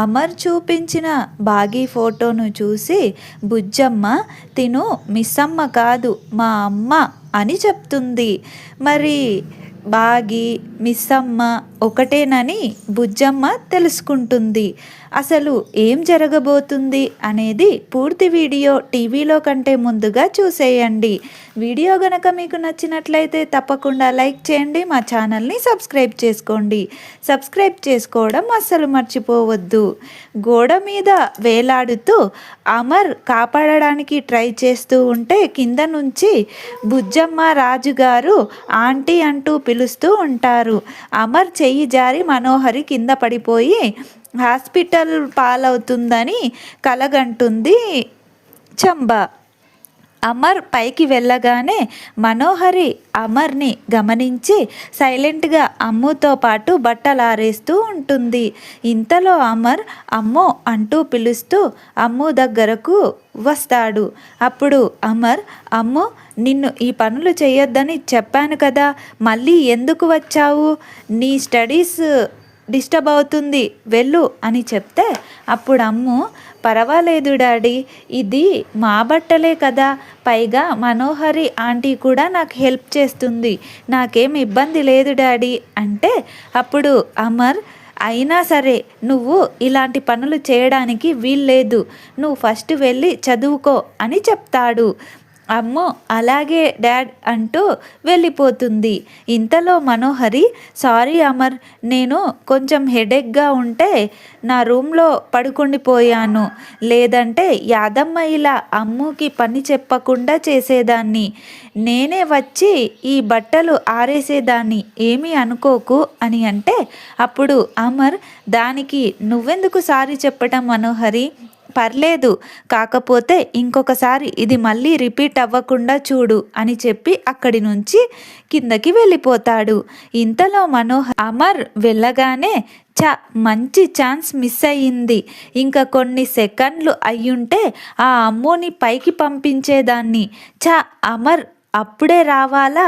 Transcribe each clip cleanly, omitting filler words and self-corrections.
అమర్ చూపించిన బాగీ ఫోటోను చూసి బుజ్జమ్మ తిను మిస్సమ్మ కాదు మా అమ్మ అని చెప్తుంది. మరి బాగి మిస్సమ్మ ఒకటేనని బుజ్జమ్మ తెలుసుకుంటుంది. అసలు ఏం జరగబోతుంది అనేది పూర్తి వీడియో టీవీలో కంటే ముందుగా చూసేయండి. వీడియో గనక మీకు నచ్చినట్లయితే తప్పకుండా లైక్ చేయండి, మా ఛానల్ని సబ్స్క్రైబ్ చేసుకోండి. సబ్స్క్రైబ్ చేసుకోవడం అస్సలు మర్చిపోవద్దు. గోడ మీద వేలాడుతూ అమర్ కాపాడడానికి ట్రై చేస్తూ ఉంటే కింద నుంచి బుజ్జమ్మ రాజుగారు ఆంటీ అంటూ పిలుస్తూ ఉంటారు. అమర్ చెయ్యి జారి మనోహరి కింద పడిపోయి హాస్పిటల్ పాలవుతుందని కలగంటుంది చంబా. అమర్ పైకి వెళ్ళగానే మనోహరి అమర్ని గమనించి సైలెంట్గా అమ్ముతో పాటు బట్టలారేస్తూ ఉంటుంది. ఇంతలో అమర్ అమ్మో అంటూ పిలుస్తూ అమ్ము దగ్గరకు వస్తాడు. అప్పుడు అమర్ అమ్ము నిన్ను ఈ పనులు చేయొద్దని చెప్పాను కదా, మళ్ళీ ఎందుకు వచ్చావు? నీ స్టడీస్ డిస్టర్బ్ అవుతుంది, వెళ్ళు అని చెప్తే అప్పుడు అమ్ము పర్వాలేదు డాడీ, ఇది మా బట్టలే కదా, పైగా మనోహరి ఆంటీ కూడా నాకు హెల్ప్ చేస్తుంది, నాకేం ఇబ్బంది లేదు డాడీ అంటే అప్పుడు అమర్ అయినా సరే నువ్వు ఇలాంటి పనులు చేయడానికి వీల్లేదు, నువ్వు ఫస్ట్ వెళ్ళి చదువుకో అని చెప్తాడు. అమ్మో అలాగే డాడ్ అంటూ వెళ్ళిపోతుంది. ఇంతలో మనోహరి సారీ అమర్, నేను కొంచెం హెడేక్గా ఉంటే నా రూమ్లో పడుకుండిపోయాను, లేదంటే యాదమ్మ ఇలా అమ్ముకి పని చెప్పకుండా చేసేదాన్ని, నేనే వచ్చి ఈ బట్టలు ఆరేసేదాన్ని, ఏమీ అనుకోకు అని అంటే అప్పుడు అమర్ దానికి నువ్వెందుకు సారీ చెప్పటం మనోహరి, పర్లేదు, కాకపోతే ఇంకొకసారి ఇది మళ్ళీ రిపీట్ అవ్వకుండా చూడు అని చెప్పి అక్కడి నుంచి కిందకి వెళ్ళిపోతాడు. ఇంతలో అమర్ వెళ్ళగానే మంచి ఛాన్స్ మిస్ అయ్యింది, ఇంకా కొన్ని సెకండ్లు అయ్యుంటే ఆ అమ్ముని పైకి పంపించేదాన్ని, అమర్ అప్పుడే రావాలా,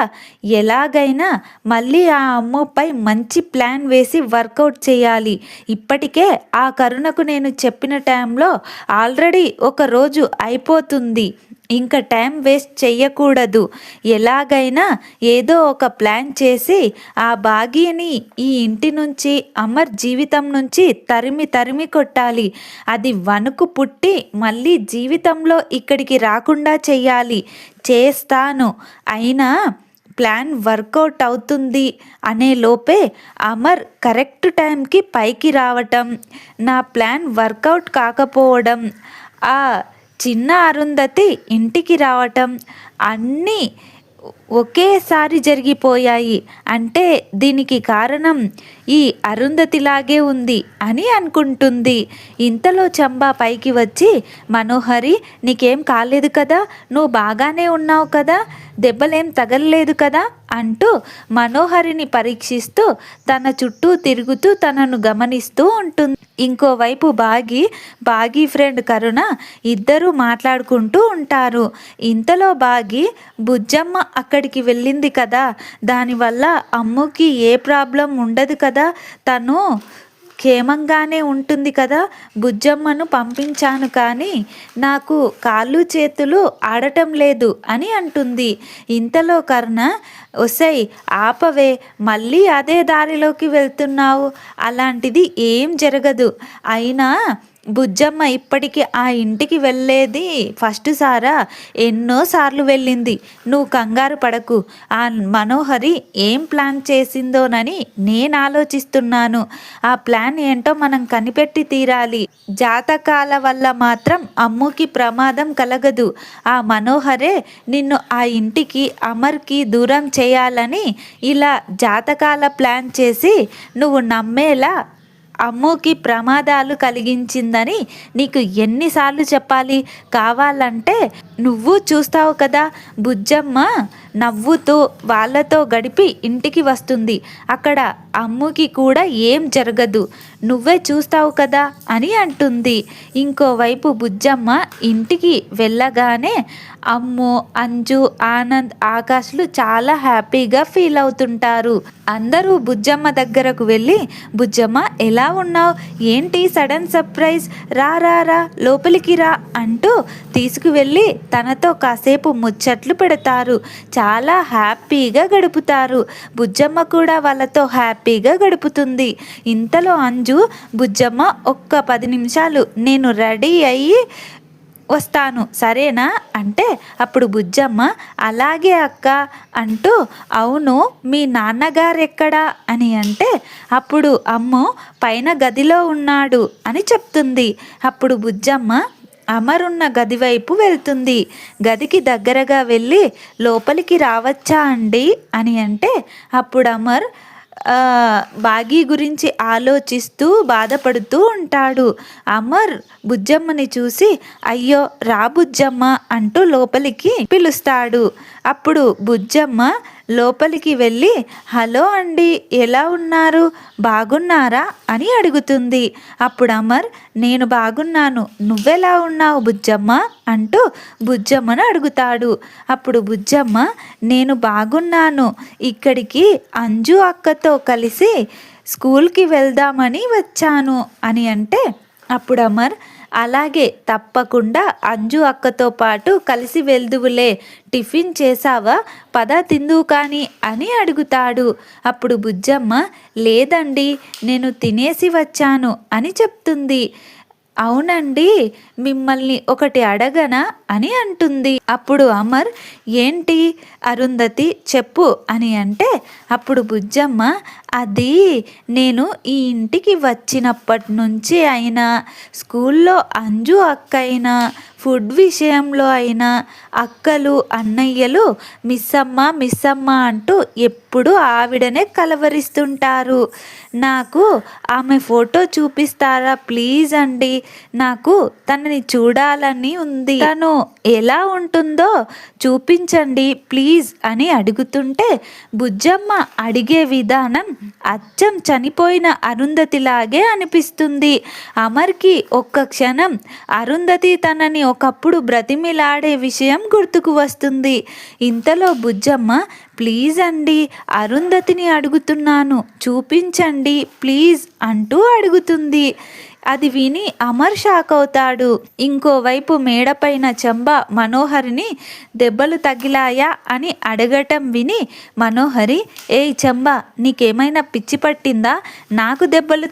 ఎలాగైనా మళ్ళీ ఆ అమ్మపై మంచి ప్లాన్ వేసి వర్కౌట్ చేయాలి. ఇప్పటికే ఆ కరుణకు నేను చెప్పిన టైంలో ఆల్రెడీ ఒక రోజు అయిపోతుంది, ఇంకా టైం వేస్ట్ చెయ్యకూడదు, ఎలాగైనా ఏదో ఒక ప్లాన్ చేసి ఆ బాగీని ఈ ఇంటి నుంచి అమర్ జీవితం నుంచి తరిమి కొట్టాలి, అది వణుకు పుట్టి మళ్ళీ జీవితంలో ఇక్కడికి రాకుండా చెయ్యాలి, చేస్తాను, అయినా ప్లాన్ వర్కౌట్ అవుతుంది అనే లోపే అమర్ కరెక్ట్ టైంకి పైకి రావటం, నా ప్లాన్ వర్కౌట్ కాకపోవడం, ఆ చిన్న అరుంధతి ఇంటికి రావటం అన్నీ ఒకేసారి జరిగిపోయాయి. అంటే దీనికి కారణం ఈ అరుంధతిలాగే ఉంది అని అనుకుంటుంది. ఇంతలో చంబా పైకి వచ్చి మనోహరి నీకేం కాలేదు కదా, నువ్వు బాగానే ఉన్నావు కదా, దెబ్బలేం తగలలేదు కదా అంటూ మనోహరిని పరీక్షిస్తూ తన చుట్టూ తిరుగుతూ తనను గమనిస్తూ ఉంటుంది. ఇంకోవైపు బాగి ఫ్రెండ్ కరుణ ఇద్దరూ మాట్లాడుకుంటూ ఉంటారు. ఇంతలో బాగి బుజ్జమ్మ అక్కడికి వెళ్ళింది కదా, దానివల్ల అమ్ముకి ఏ ప్రాబ్లం ఉండదు కదా, తను క్షేమంగానే ఉంటుంది కదా, బుజ్జమ్మను పంపించాను కానీ నాకు కాళ్ళు చేతులు ఆడటం లేదు అని అంటుంది. ఇంతలో కర్ణ ఒసై ఆపవే, మళ్ళీ అదే దారిలోకి వెళ్తున్నావు, అలాంటిది ఏం జరగదు, అయినా బుజ్జమ్మ ఇప్పటికి ఆ ఇంటికి వెళ్ళేది ఫస్ట్ సారా, ఎన్నోసార్లు వెళ్ళింది, నువ్వు కంగారు పడకు, ఆ మనోహరి ఏం ప్లాన్ చేసిందోనని నేను ఆలోచిస్తున్నాను, ఆ ప్లాన్ ఏంటో మనం కనిపెట్టి తీరాలి, జాతకాల వల్ల మాత్రం అమ్ముకి ప్రమాదం కలగదు, ఆ మనోహరే నిన్ను ఆ ఇంటికి అమర్కి దూరం చేయాలని ఇలా జాతకాల ప్లాన్ చేసి నువ్వు నమ్మేలా అమ్ముకి ప్రమాదాలు కలిగించిందని నీకు ఎన్నిసార్లు చెప్పాలి, కావాలంటే నువ్వు చూస్తావు కదా, బుజ్జమ్మ నవ్వుతూ వాళ్ళతో గడిపి ఇంటికి వస్తుంది. అక్కడ అమ్ముకి కూడా ఏం జరగదు, నువ్వే చూస్తావు కదా అని అంటుంది. ఇంకోవైపు బుజ్జమ్మ ఇంటికి వెళ్ళగానే అమ్ము, అంజు, ఆనంద్, ఆకాష్లు చాలా హ్యాపీగా ఫీల్ అవుతుంటారు. అందరూ బుజ్జమ్మ దగ్గరకు వెళ్ళి, బుజ్జమ్మ ఎలా ఉన్నావు, ఏంటి సడన్ సర్ప్రైజ్, రా రా రా లోపలికి రా అంటూ తీసుకువెళ్ళి తనతో కాసేపు ముచ్చట్లు పెడతారు. చాలా హ్యాపీగా గడుపుతారు. బుజ్జమ్మ కూడా వాళ్ళతో హ్యాపీగా గడుపుతుంది. ఇంతలో అంజు, బుజ్జమ్మ ఒక్క 10 నిమిషాలు నేను రెడీ అయ్యి వస్తాను సరేనా అంటే, అప్పుడు బుజ్జమ్మ అలాగే అక్క అంటూ, అవును మీ నాన్నగారు ఎక్కడా అని అంటే, అప్పుడు అమ్ము పైన గదిలో ఉన్నాడు అని చెప్తుంది. అప్పుడు బుజ్జమ్మ అమర్ ఉన్న గది వైపు వెళ్తుంది. గదికి దగ్గరగా వెళ్ళి లోపలికి రావచ్చా అండి అని అంటే, అప్పుడు అమర్ బాగీ గురించి ఆలోచిస్తూ బాధపడుతూ ఉంటాడు. అమర్ బుజ్జమ్మని చూసి, అయ్యో రా బుజ్జమ్మ అంటూ లోపలికి పిలుస్తాడు. అప్పుడు బుజ్జమ్మ లోపలికి వెళ్ళి, హలో అండి ఎలా ఉన్నారు, బాగున్నారా అని అడుగుతుంది. అప్పుడు అమర్, నేను బాగున్నాను, నువ్వెలా ఉన్నావు బుజ్జమ్మ అంటూ బుజ్జమ్మను అడుగుతాడు. అప్పుడు బుజ్జమ్మ, నేను బాగున్నాను, ఇక్కడికి అంజు అక్కతో కలిసి స్కూల్కి వెళ్దామని వచ్చాను అని అంటే, అప్పుడు అమర్, అలాగే తప్పకుండా అంజు అక్కతో పాటు కలిసి వెళ్దువులే, టిఫిన్ చేసావా, పద తిందువు కానీ అని అడుగుతాడు. అప్పుడు బుజ్జమ్మ, లేదండి నేను తినేసి వచ్చాను అని చెప్తుంది. అవునండి మిమ్మల్ని ఒకటి అడగనా అని అంటుంది. అప్పుడు అమర్, ఏంటి అరుంధతి చెప్పు అని అంటే, అప్పుడు బుజ్జమ్మ, అది నేను ఈ ఇంటికి వచ్చినప్పటి నుంచి అయినా, స్కూల్లో అంజు అక్క అయినా, ఫుడ్ విషయంలో అయినా అక్కలు అన్నయ్యలు మిస్సమ్మ అంటూ ఎప్పుడు ఆవిడనే కలవరిస్తుంటారు. నాకు ఆమె ఫోటో చూపిస్తారా ప్లీజ్ అండి, నాకు తనని చూడాలని ఉంది, తను ఎలా ఉంటుందో చూపించండి ప్లీజ్ అని అడుగుతుంటే, బుజ్జమ్మ అడిగే విధానం అచ్చం చనిపోయిన అరుంధతిలాగే అనిపిస్తుంది. అమర్కి ఒక్క క్షణం అరుంధతి తనని ఒకప్పుడు బ్రతిమిలాడే విషయం గుర్తుకు వస్తుంది. ఇంతలో బుజ్జమ్మ, ప్లీజ్ అండి అరుంధతిని అడుగుతున్నాను చూపించండి ప్లీజ్ అంటూ అడుగుతుంది. అది విని అమర్ షాక్ అవుతాడు. ఇంకోవైపు మేడపైన చంబ మనోహరిని దెబ్బలు తగిలాయా అని అడగటం విని మనోహరి, ఏయ్ చంబ నీకేమైనా పిచ్చి పట్టిందా, నాకు దెబ్బలు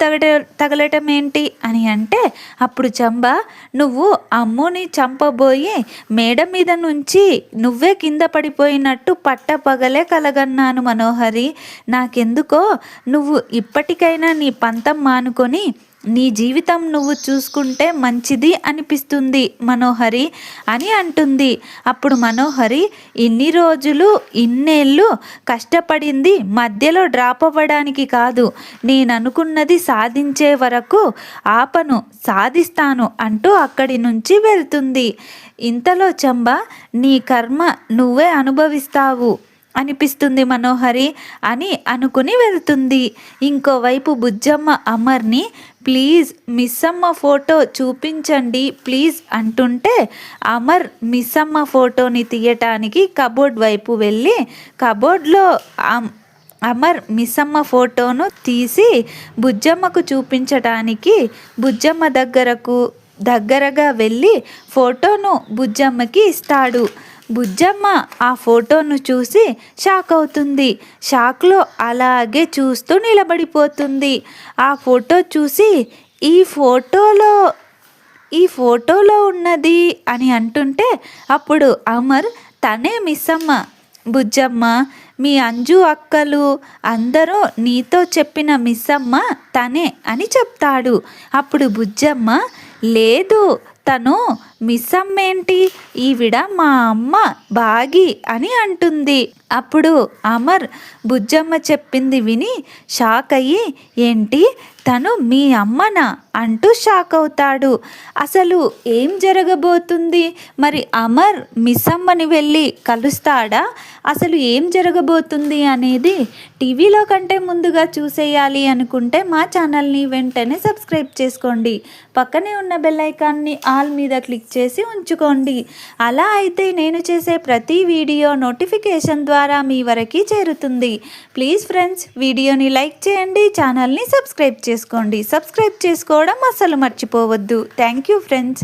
తగలటం ఏంటి అని అంటే, అప్పుడు చంబ, నువ్వు అమ్ముని చంపబోయి మేడ మీద నుంచి నువ్వే కింద పడిపోయినట్టు పట్టపగలే కలగన్నాను మనోహరి, నాకెందుకో నువ్వు ఇప్పటికైనా నీ పంతం మానుకొని నీ జీవితం నువ్వు చూసుకుంటే మంచిది అనిపిస్తుంది మనోహరి అని అంటుంది. అప్పుడు మనోహరి, ఇన్ని రోజులు ఇన్నేళ్ళు కష్టపడింది మధ్యలో డ్రాప్ అవ్వడానికి కాదు, నేను అనుకున్నది సాధించే వరకు ఆపను, సాధిస్తాను అంటూ అక్కడి నుంచి వెళ్తుంది. ఇంతలో చంబ, నీ కర్మ నువ్వే అనుభవిస్తావు అనిపిస్తుంది మనోహరి అని అనుకుని వెళ్తుంది. ఇంకోవైపు బుజ్జమ్మ అమర్ని, ప్లీజ్ మిస్సమ్మ ఫోటో చూపించండి ప్లీజ్ అంటుంటే, అమర్ మిస్సమ్మ ఫోటోని తీయటానికి కబోర్డ్ వైపు వెళ్ళి కబోర్డ్లో అమర్ మిస్సమ్మ ఫోటోను తీసి బుజ్జమ్మకు చూపించటానికి బుజ్జమ్మ దగ్గరగా వెళ్ళి ఫోటోను బుజ్జమ్మకి ఇస్తాడు. బుజ్జమ్మ ఆ ఫోటోను చూసి షాక్ అవుతుంది. షాక్లో అలాగే చూస్తూ నిలబడిపోతుంది. ఆ ఫోటో చూసి ఈ ఫోటోలో ఉన్నది అని అంటుంటే, అప్పుడు అమర్, తనే మిస్సమ్మ బుజ్జమ్మ, మీ అంజు అక్కలు అందరూ నీతో చెప్పిన మిస్సమ్మ తనే అని చెప్తాడు. అప్పుడు బుజ్జమ్మ, లేదు తను మిస్సమ్మేంటి, ఈవిడ మా అమ్మ బాగి అని అంటుంది. అప్పుడు అమర్ బుజ్జమ్మ చెప్పింది విని షాక్ అయ్యి, ఏంటి తను మీ అమ్మనా అంటూ షాక్ అవుతాడు. అసలు ఏం జరగబోతుంది? మరి అమర్ మిస్సమ్మని వెళ్ళి కలుస్తాడా? అసలు ఏం జరగబోతుంది అనేది టీవీలో కంటే ముందుగా చూసేయాలి అనుకుంటే మా ఛానల్ని వెంటనే సబ్స్క్రైబ్ చేసుకోండి. పక్కనే ఉన్న బెల్ ఐకాన్ని ఆల్ మీద క్లిక్ చేసి ఉంచుకోండి. అలా అయితే నేను చేసే ప్రతి వీడియో నోటిఫికేషన్ ద్వారా మీ వరకు చేరుతుంది. ప్లీజ్ ఫ్రెండ్స్, వీడియోని లైక్ చేయండి, ఛానల్ని సబ్స్క్రైబ్ చేసుకోండి. సబ్స్క్రైబ్ చేసుకోవడం అస్సలు మర్చిపోవద్దు. Thank you friends.